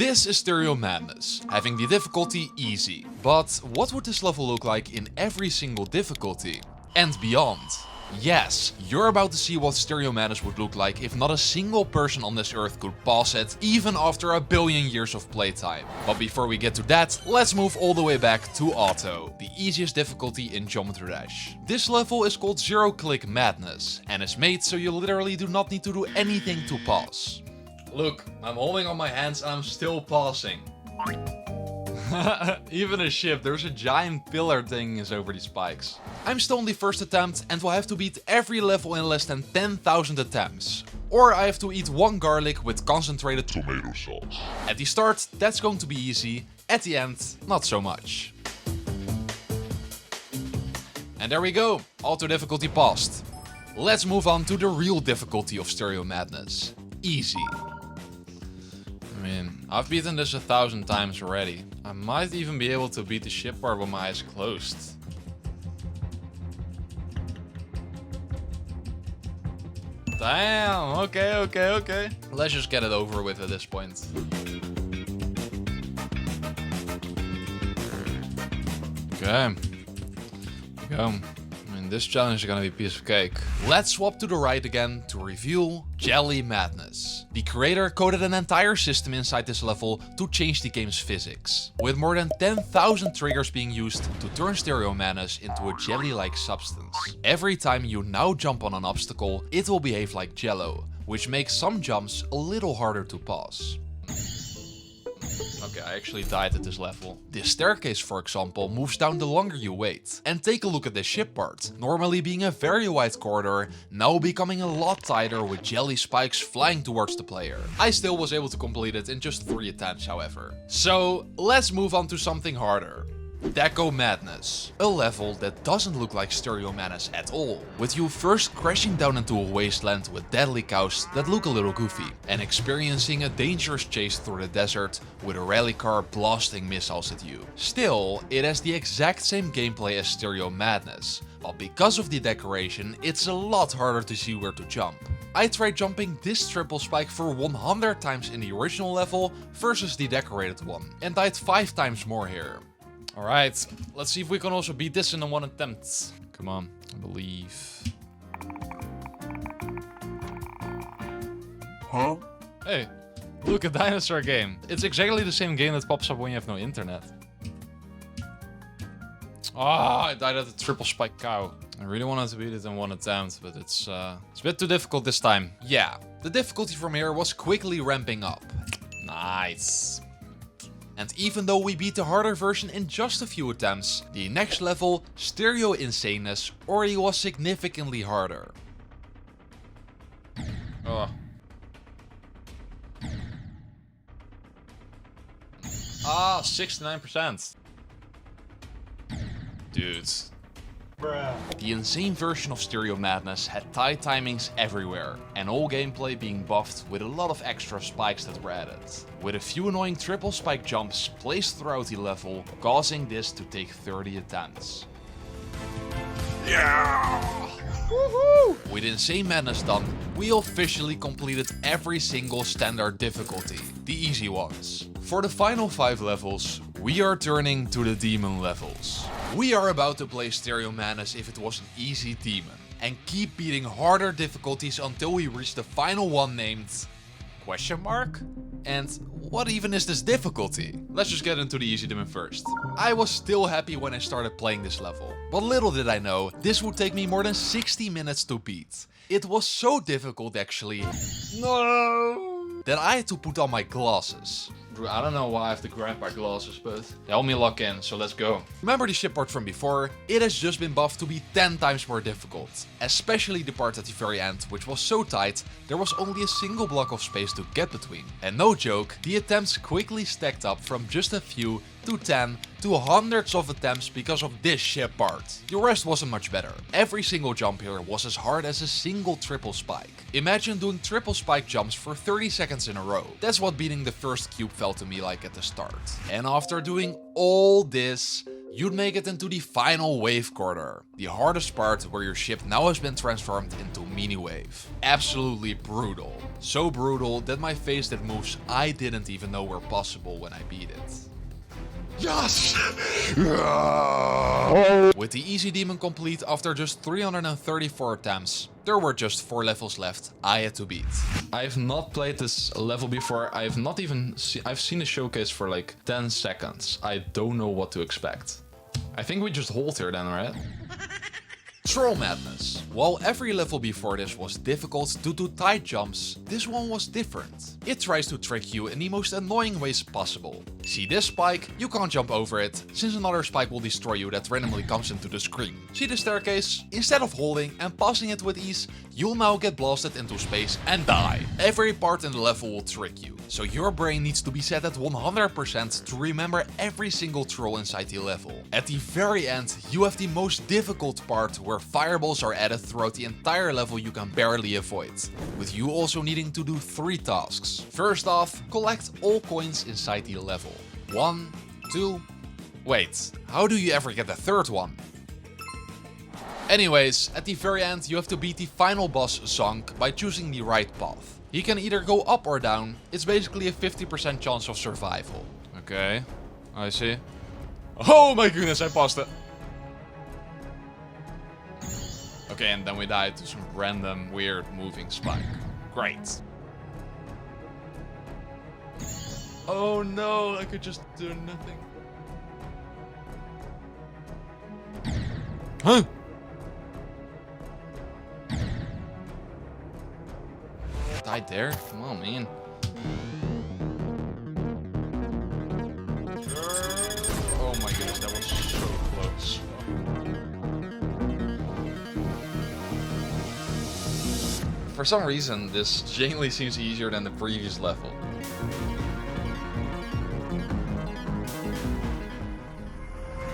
This is Stereo Madness, having the difficulty easy. But what would this level look like in every single difficulty? And beyond? Yes, you're about to see what Stereo Madness would look like if not a single person on this earth could pass it, even after a billion years of playtime. But before we get to that, let's move all the way back to Auto, the easiest difficulty in Geometry Dash. This level is called Zero Click Madness, and is made so you literally do not need to do anything to pass. Look, I'm holding on my hands and I'm still passing. Even a ship, there's a giant pillar thing is over these spikes. I'm still on the first attempt and will have to beat every level in less than 10,000 attempts. Or I have to eat one garlic with concentrated tomato sauce. At the start, that's going to be easy. At the end, not so much. And there we go, auto difficulty passed. Let's move on to the real difficulty of Stereo Madness. Easy. I mean, I've beaten this 1,000 times already. I might even be able to beat the ship part with my eyes closed. Damn, okay. Let's just get it over with at this point. Okay. Go. I mean, this challenge is gonna be a piece of cake. Let's swap to the right again to reveal Jelly Madness. The creator coded an entire system inside this level to change the game's physics, with more than 10,000 triggers being used to turn Stereo Madness into a jelly-like substance. Every time you now jump on an obstacle, it will behave like jello, which makes some jumps a little harder to pass. Okay, I actually died at this level. This staircase, for example, moves down the longer you wait. And take a look at this ship part. Normally being a very wide corridor, now becoming a lot tighter with jelly spikes flying towards the player. I still was able to complete it in just 3 attempts, however. So, let's move on to something harder. Deco Madness, a level that doesn't look like Stereo Madness at all, with you first crashing down into a wasteland with deadly cows that look a little goofy, and experiencing a dangerous chase through the desert with a rally car blasting missiles at you. Still, it has the exact same gameplay as Stereo Madness, but because of the decoration, it's a lot harder to see where to jump. I tried jumping this triple spike for 100 times in the original level versus the decorated one, and died 5 times more here. Alright, let's see if we can also beat this in one attempt. Come on, I believe. Huh? Hey, look, a dinosaur game. It's exactly the same game that pops up when you have no internet. Ah, I died at the triple spike cow. I really wanted to beat it in one attempt, but it's a bit too difficult this time. Yeah, the difficulty from here was quickly ramping up. Nice. And even though we beat the harder version in just a few attempts, the next level, Stereo Insaneness, already was significantly harder. Oh. 69%. Dudes. Bruh. The insane version of Stereo Madness had tight timings everywhere, and all gameplay being buffed with a lot of extra spikes that were added, with a few annoying triple spike jumps placed throughout the level, causing this to take 30 attempts. Yeah! Woohoo! With Insane Madness done, we officially completed every single standard difficulty, the easy ones. For the final 5 levels, we are turning to the demon levels. We are about to play Stereo Madness if it was an easy demon, and keep beating harder difficulties until we reach the final one named... question mark? And what even is this difficulty? Let's just get into the easy demon first. I was still happy when I started playing this level, but little did I know, this would take me more than 60 minutes to beat. It was so difficult actually, no, that I had to put on my glasses. I don't know why I have to grab my glasses, but they help me lock in, so let's go. Remember the ship part from before? It has just been buffed to be 10 times more difficult. Especially the part at the very end, which was so tight, there was only a single block of space to get between. And no joke, the attempts quickly stacked up from just a few to 10 to hundreds of attempts because of this ship part. The rest wasn't much better. Every single jump here was as hard as a single triple spike. Imagine doing triple spike jumps for 30 seconds in a row. That's what beating the first cube felt to me like at the start. And after doing all this, you'd make it into the final wave corridor, the hardest part where your ship now has been transformed into mini wave. Absolutely brutal. So brutal that my face did moves I didn't even know were possible when I beat it. Yes! With the easy demon complete after just 334 attempts, there were just 4 levels left I had to beat. I have not played this level before. I've seen the showcase for like 10 seconds. I don't know what to expect. I think we just hold here then, right? Troll Madness. While every level before this was difficult due to tight jumps, this one was different. It tries to trick you in the most annoying ways possible. See this spike? You can't jump over it, since another spike will destroy you that randomly comes into the screen. See the staircase? Instead of holding and passing it with ease, you'll now get blasted into space and die. Every part in the level will trick you, so your brain needs to be set at 100% to remember every single troll inside the level. At the very end, you have the most difficult part where fireballs are added throughout the entire level you can barely avoid, with you also needing to do 3 tasks. First off, collect all coins inside the level. 1, 2... Wait, how do you ever get the third one? Anyways, at the very end you have to beat the final boss Zonk by choosing the right path. He can either go up or down, it's basically a 50% chance of survival. Okay, I see. Oh my goodness, I passed it. Okay, and then we died to some random weird moving spike. Great. Oh no, I could just do nothing. Huh? Died there? Come on, man. Oh my goodness, that was so close. For some reason, this genuinely seems easier than the previous level.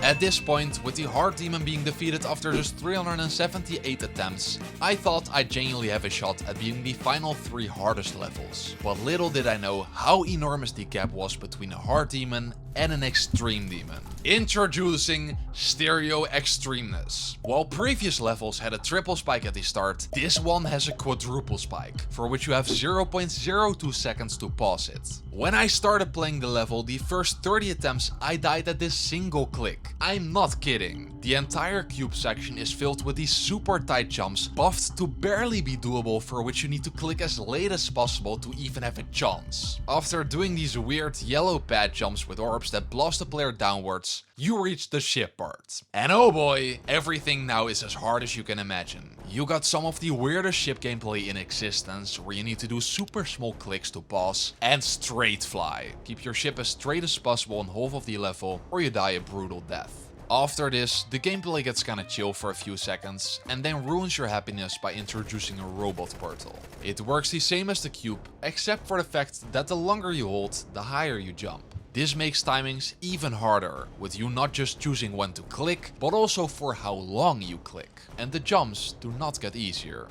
At this point, with the hard demon being defeated after just 378 attempts, I thought I'd genuinely have a shot at beating the final 3 hardest levels. But little did I know how enormous the gap was between a hard demon and an extreme demon. Introducing Stereo Extremeness. While previous levels had a triple spike at the start, this one has a quadruple spike, for which you have 0.02 seconds to pause it. When I started playing the level, the first 30 attempts I died at this single click. I'm not kidding. The entire cube section is filled with these super tight jumps, buffed to barely be doable, for which you need to click as late as possible to even have a chance. After doing these weird yellow pad jumps with orbs that blast the player downwards, you reach the ship part. And oh boy, everything now is as hard as you can imagine. You got some of the weirdest ship gameplay in existence, where you need to do super small clicks to pause and straight fly. Keep your ship as straight as possible on half of the level, or you die a brutal death. After this, the gameplay gets kinda chill for a few seconds, and then ruins your happiness by introducing a robot portal. It works the same as the cube, except for the fact that the longer you hold, the higher you jump. This makes timings even harder, with you not just choosing when to click, but also for how long you click. And the jumps do not get easier.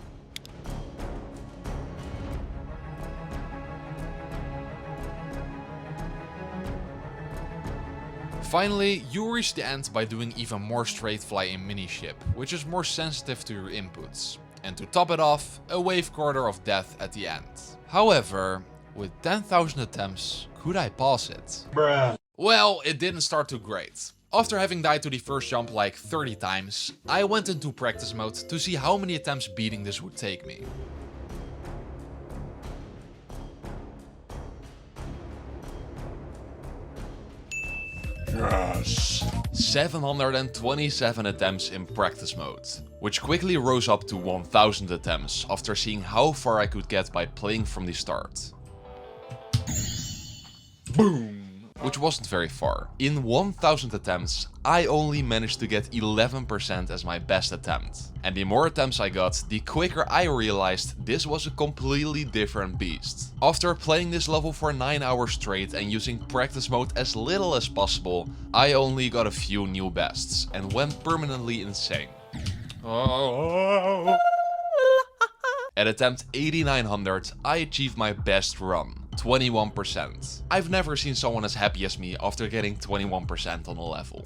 Finally, you reach the end by doing even more straight fly in Miniship, which is more sensitive to your inputs. And to top it off, a wave corridor of death at the end. However, with 10,000 attempts, could I pass it? Bruh. Well, it didn't start too great. After having died to the first jump like 30 times, I went into practice mode to see how many attempts beating this would take me. Yes! 727 attempts in practice mode, which quickly rose up to 1000 attempts after seeing how far I could get by playing from the start. Boom! Which wasn't very far. In 1000 attempts, I only managed to get 11% as my best attempt. And the more attempts I got, the quicker I realized this was a completely different beast. After playing this level for 9 hours straight and using practice mode as little as possible, I only got a few new bests and went permanently insane. At attempt 8900, I achieved my best run. 21%. I've never seen someone as happy as me after getting 21% on a level.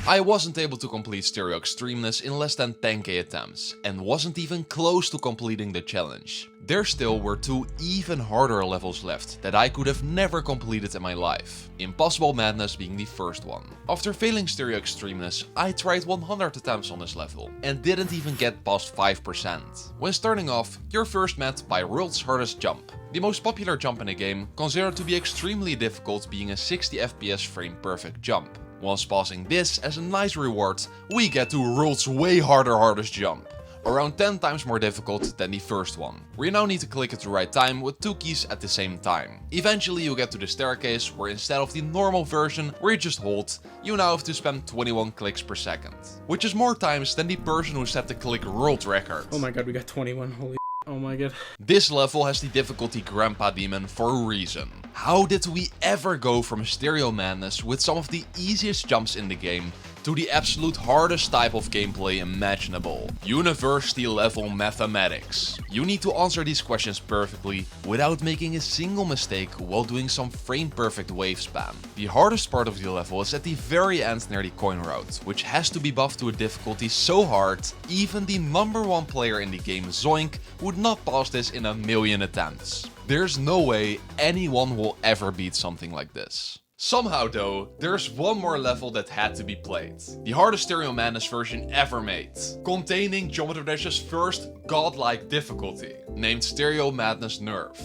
I wasn't able to complete Stereo Extremeness in less than 10k attempts, and wasn't even close to completing the challenge. There still were 2 even harder levels left that I could have never completed in my life. Impossible Madness being the first one. After failing Stereo Extremeness, I tried 100 attempts on this level, and didn't even get past 5%. When starting off, you're first met by World's Hardest Jump. The most popular jump in the game, considered to be extremely difficult, being a 60 FPS frame perfect jump. Once passing this as a nice reward, we get to World's way harder hardest jump. Around 10 times more difficult than the first one, where you now need to click at the right time with 2 keys at the same time. Eventually you get to the staircase, where instead of the normal version where you just hold, you now have to spam 21 clicks per second. Which is more times than the person who set the click world record. Oh my god, we got 21, holy oh my god. This level has the difficulty Grandpa Demon for a reason. How did we ever go from Stereo Madness with some of the easiest jumps in the game to the absolute hardest type of gameplay imaginable? University level mathematics. You need to answer these questions perfectly without making a single mistake while doing some frame perfect wave spam. The hardest part of the level is at the very end near the coin route, which has to be buffed to a difficulty so hard, even the #1 player in the game, Zoink, would not pass this in a million attempts. There's no way anyone will ever beat something like this. Somehow though, there's one more level that had to be played. The hardest Stereo Madness version ever made, containing Geometry Dash's first godlike difficulty, named Stereo Madness Nerve.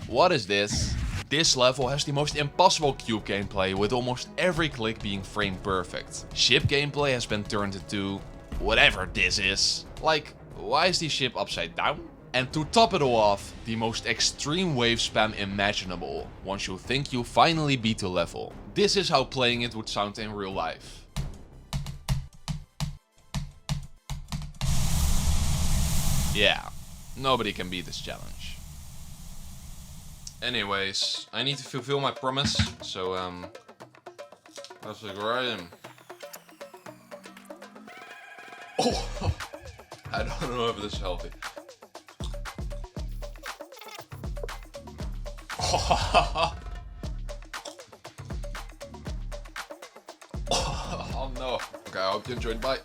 What is this? This level has the most impossible cube gameplay, with almost every click being frame perfect. Ship gameplay has been turned into whatever this is. Like, why is the ship upside down? And to top it all off, the most extreme wave spam imaginable, once you think you finally beat the level. This is how playing it would sound in real life. Yeah, nobody can beat this challenge. Anyways, I need to fulfill my promise, so let's go right in. Oh, I don't know if this is healthy. Oh no. Okay, I hope you enjoyed. Bye.